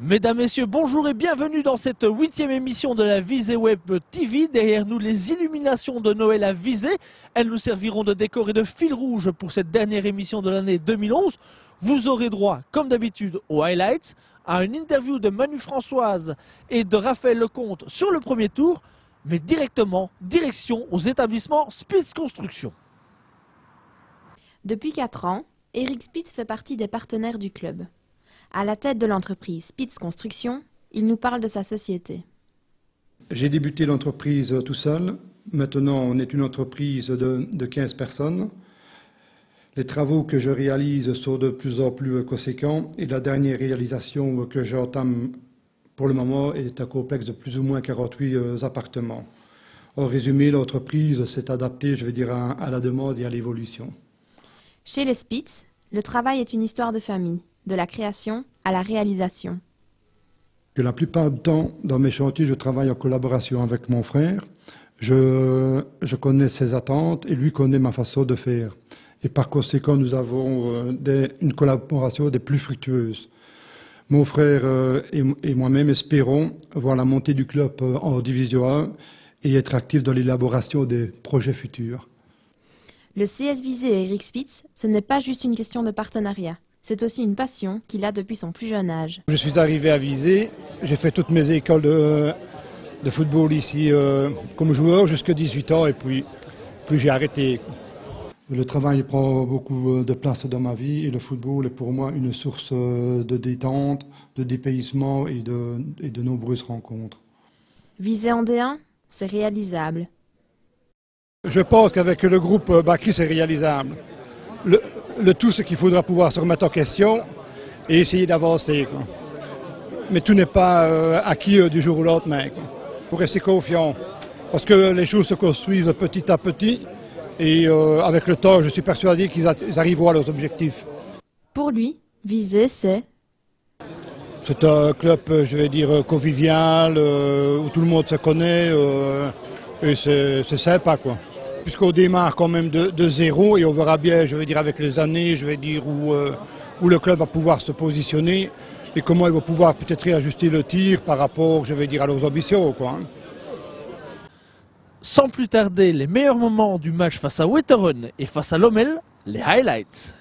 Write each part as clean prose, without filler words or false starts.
Mesdames, Messieurs, bonjour et bienvenue dans cette 8e émission de la Visée Web TV. Derrière nous, les illuminations de Noël à Visée. Elles nous serviront de décor et de fil rouge pour cette dernière émission de l'année 2011. Vous aurez droit, comme d'habitude, aux highlights, à une interview de Manu Françoise et de Raphaël Lecomte sur le premier tour, mais directement, direction aux établissements Spitz Construction. Depuis 4 ans, Eric Spitz fait partie des partenaires du club. À la tête de l'entreprise Spitz Construction, il nous parle de sa société. J'ai débuté l'entreprise tout seul. Maintenant, on est une entreprise de 15 personnes. Les travaux que je réalise sont de plus en plus conséquents et la dernière réalisation que j'entame pour le moment est un complexe de plus ou moins 48 appartements. En résumé, l'entreprise s'est adaptée, je vais dire, à la demande et à l'évolution. Chez les Spitz, le travail est une histoire de famille, de la création à la réalisation. La plupart du temps, dans mes chantiers, je travaille en collaboration avec mon frère. Je connais ses attentes et lui connaît ma façon de faire. Et par conséquent, nous avons une collaboration des plus fructueuses. Mon frère et moi-même espérons voir la montée du club en Division 1 et être actifs dans l'élaboration des projets futurs. Le CS Visée et Eric Spitz, ce n'est pas juste une question de partenariat. C'est aussi une passion qu'il a depuis son plus jeune âge. Je suis arrivé à Visée, j'ai fait toutes mes écoles de football ici comme joueur jusqu'à 18 ans et puis j'ai arrêté. Le travail prend beaucoup de place dans ma vie et le football est pour moi une source de détente, de dépaysement et de nombreuses rencontres. Visée en D1, c'est réalisable. Je pense qu'avec le groupe Bacri, c'est réalisable. Le tout, c'est qu'il faudra pouvoir se remettre en question et essayer d'avancer. Mais tout n'est pas acquis du jour au lendemain. Il faut rester confiant parce que les choses se construisent petit à petit et avec le temps, je suis persuadé qu'ils arriveront à leurs objectifs. Pour lui, Visée, c'est un club, je vais dire, convivial, où tout le monde se connaît et c'est sympa, quoi. Puisqu'on démarre quand même de zéro et on verra bien, je vais dire, avec les années, je vais dire, où le club va pouvoir se positionner et comment il va pouvoir peut-être réajuster le tir par rapport, je vais dire, à leurs ambitions, quoi. Sans plus tarder, les meilleurs moments du match face à Wetteren et face à Lommel, les highlights.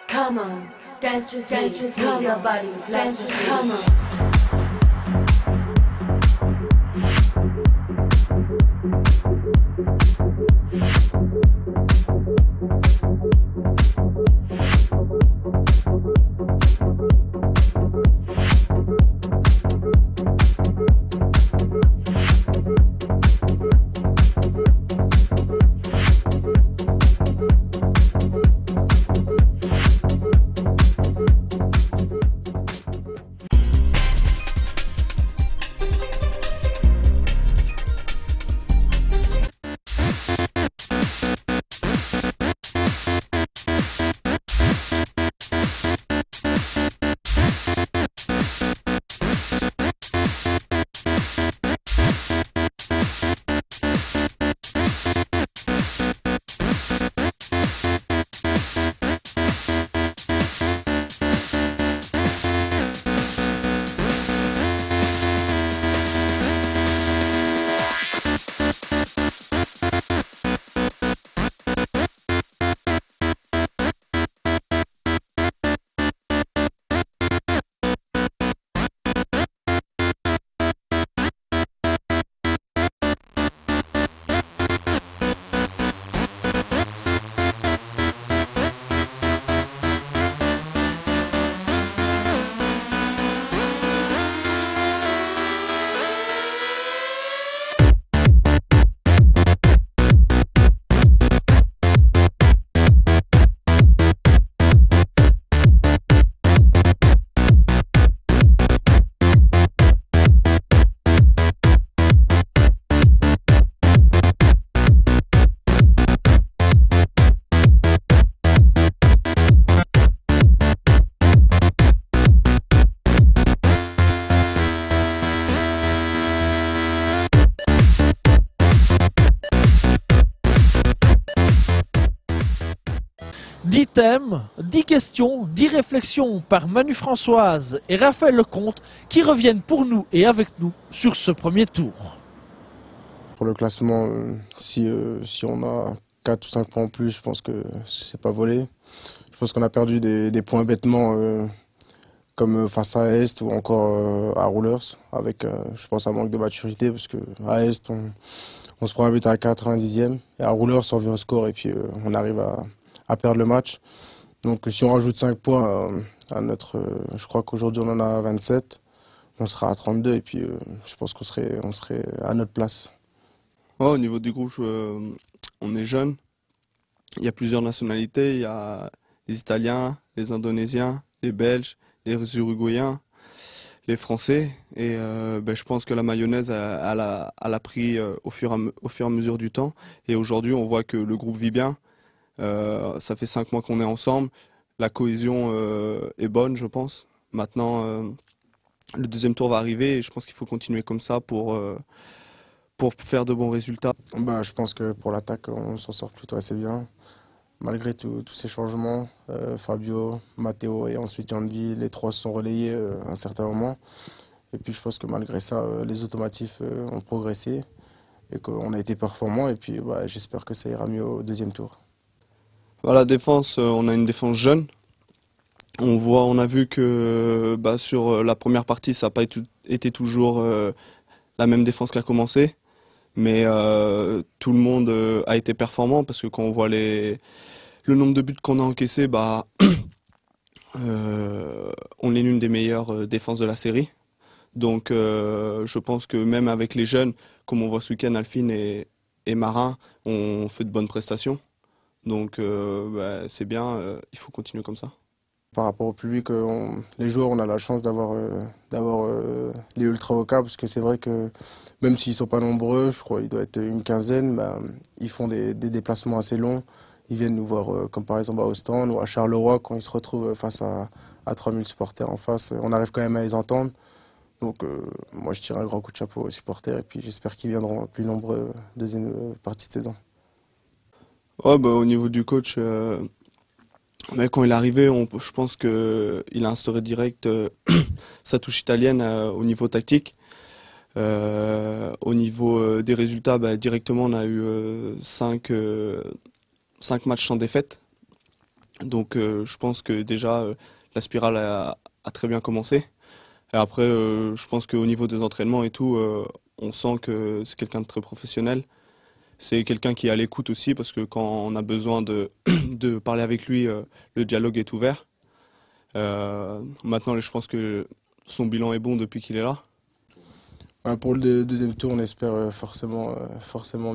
Come on, dance with me, move your body, dance with me, come on. thèmes, 10 questions, 10 réflexions par Manu Françoise et Raphaël Lecomte qui reviennent pour nous et avec nous sur ce premier tour. Pour le classement, si on a 4 ou 5 points en plus, je pense que c'est pas volé. Je pense qu'on a perdu des points bêtement comme face à Est ou encore à Roulers, avec je pense un manque de maturité parce qu'à Est on se prend un but à la 90e et à Roulers on revient au score et puis on arrive à perdre le match. Donc si on rajoute 5 points à notre, je crois qu'aujourd'hui on en a 27, on sera à 32 et puis je pense qu'on serait à notre place. Ouais, au niveau du groupe, on est jeunes. Il y a plusieurs nationalités. Il y a les Italiens, les Indonésiens, les Belges, les Uruguayens, les Français. Et je pense que la mayonnaise, elle a pris au fur et à mesure du temps. Et aujourd'hui, on voit que le groupe vit bien. Ça fait 5 mois qu'on est ensemble. La cohésion est bonne, je pense. Maintenant, le deuxième tour va arriver et je pense qu'il faut continuer comme ça pour faire de bons résultats. Je pense que pour l'attaque, on s'en sort plutôt assez bien. Malgré tous ces changements, Fabio, Matteo et ensuite Yandy, les trois se sont relayés à un certain moment. Et puis je pense que malgré ça, les automatifs ont progressé et qu'on a été performants. Et puis j'espère que ça ira mieux au deuxième tour. La défense, on a une défense jeune. On a vu que sur la première partie, ça n'a pas été toujours la même défense qui a commencé. Mais tout le monde a été performant parce que quand on voit le nombre de buts qu'on a encaissés, on est l'une des meilleures défenses de la série. Donc je pense que même avec les jeunes, comme on voit ce week-end, Alphine et Marin, on fait de bonnes prestations. Donc c'est bien, il faut continuer comme ça. Par rapport au public, les joueurs, on a la chance d'avoir les ultra vocaux parce que c'est vrai que même s'ils ne sont pas nombreux, je crois qu'il doit être une quinzaine, ils font des déplacements assez longs. Ils viennent nous voir comme par exemple à Ostende ou à Charleroi quand ils se retrouvent face à 3000 supporters en face. On arrive quand même à les entendre. Donc moi je tire un grand coup de chapeau aux supporters et puis j'espère qu'ils viendront plus nombreux deuxième partie de saison. Au niveau du coach, quand il est arrivé, je pense qu'il a instauré direct sa touche italienne au niveau tactique. Au niveau des résultats, directement on a eu 5 matchs sans défaite. Donc je pense que déjà la spirale a très bien commencé. Et après, je pense qu'au niveau des entraînements et tout, on sent que c'est quelqu'un de très professionnel. C'est quelqu'un qui est à l'écoute aussi, parce que quand on a besoin de parler avec lui, le dialogue est ouvert. Maintenant, je pense que son bilan est bon depuis qu'il est là. Pour le deuxième tour, on espère forcément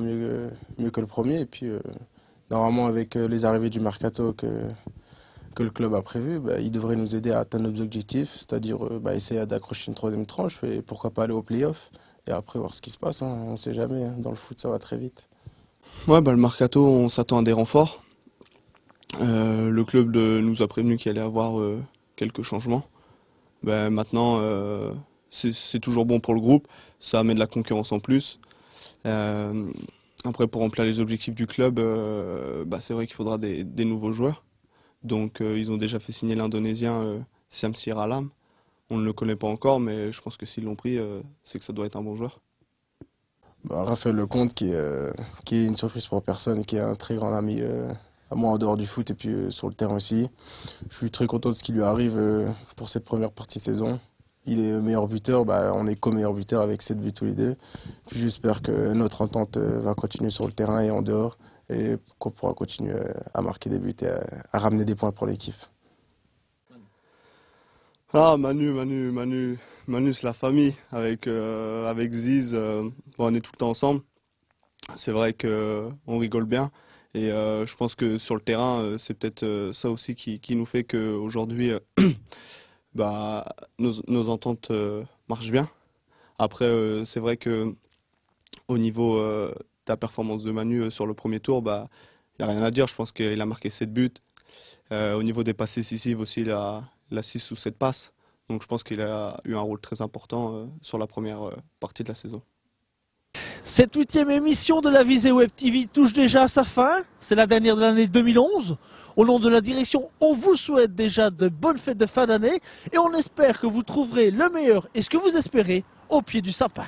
mieux que le premier. Et puis, normalement, avec les arrivées du mercato que le club a prévu, il devrait nous aider à atteindre nos objectifs, c'est-à-dire essayer d'accrocher une troisième tranche et pourquoi pas aller au play-off. Et après, voir ce qui se passe, hein. On ne sait jamais, hein. Dans le foot, ça va très vite. Le mercato, on s'attend à des renforts. Le club nous a prévenu qu'il allait avoir quelques changements. Maintenant, c'est toujours bon pour le groupe, ça met de la concurrence en plus. Après, pour remplir les objectifs du club, c'est vrai qu'il faudra des nouveaux joueurs. Donc ils ont déjà fait signer l'Indonésien Syamsir Alam. On ne le connaît pas encore, mais je pense que s'ils l'ont pris, c'est que ça doit être un bon joueur. Raphaël Lecomte, qui est une surprise pour personne, qui est un très grand ami à moi en dehors du foot et puis sur le terrain aussi. Je suis très content de ce qui lui arrive pour cette première partie de saison. Il est meilleur buteur, on est co-meilleur buteur avec 7 buts tous les deux. Puis j'espère que notre entente va continuer sur le terrain et en dehors et qu'on pourra continuer à marquer des buts et à ramener des points pour l'équipe. Manu, c'est la famille. Avec Ziz, on est tout le temps ensemble. C'est vrai qu'on rigole bien. Et je pense que sur le terrain, c'est peut-être ça aussi qui nous fait qu'aujourd'hui, nos ententes marchent bien. Après, c'est vrai qu'au niveau de la performance de Manu sur le premier tour, il n'y a rien à dire. Je pense qu'il a marqué 7 buts. Au niveau des passes décisives aussi, il a 6 ou 7 passes. Donc je pense qu'il a eu un rôle très important sur la première partie de la saison. Cette 8e émission de la Visée Web TV touche déjà à sa fin. C'est la dernière de l'année 2011. Au nom de la direction, on vous souhaite déjà de bonnes fêtes de fin d'année et on espère que vous trouverez le meilleur et ce que vous espérez au pied du sapin.